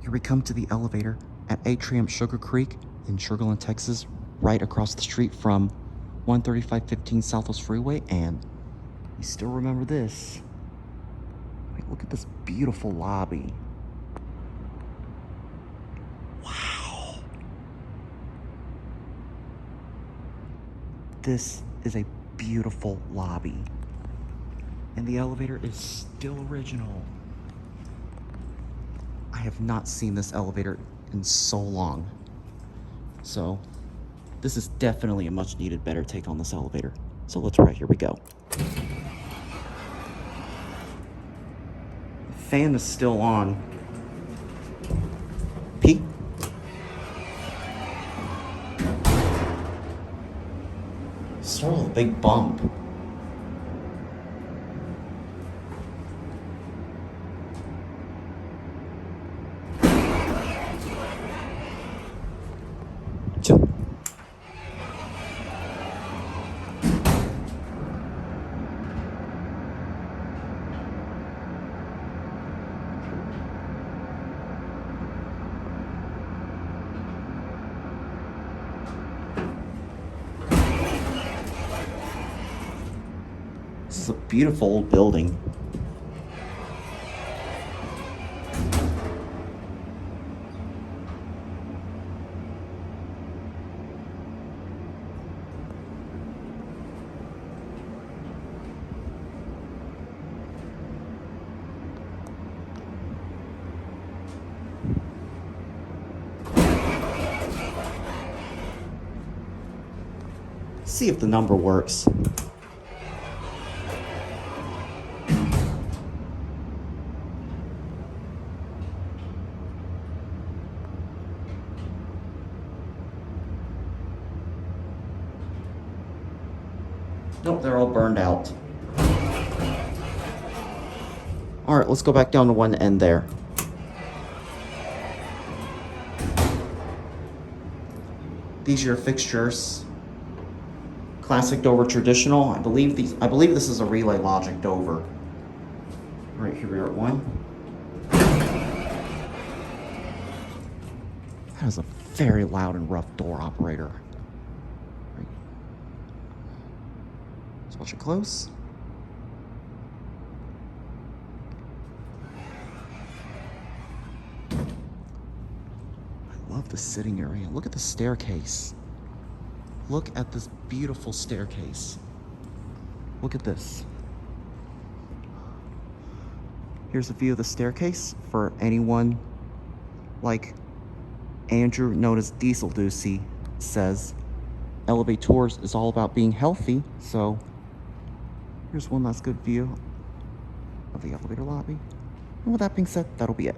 Here we come to the elevator at Atrium Sugar Creek in Sugar Land, Texas, right across the street from 13515 Southwest Freeway. And you still remember this. Wait, look at this beautiful lobby. Wow. This is a beautiful lobby. And the elevator is still original. I have not seen this elevator in so long. So this is definitely a much needed better take on this elevator. So let's try, here we go. The fan is still on. Pete? Start with a big bump. This is a beautiful old building. See if the number works. Nope, they're all burned out. All right, let's go back down to one end there. These are your fixtures. Classic Dover traditional. I believe this is a relay logic Dover. Right, here we are at one. That is a very loud and rough door operator. Right. Let's watch it close. I love the sitting area. Look at the staircase. Look at this beautiful staircase. Look at this. Here's a view of the staircase for anyone like Andrew, known as Diesel Doocy, says Elevators is all about being healthy. So here's one last good view of the elevator lobby. And with that being said, that'll be it.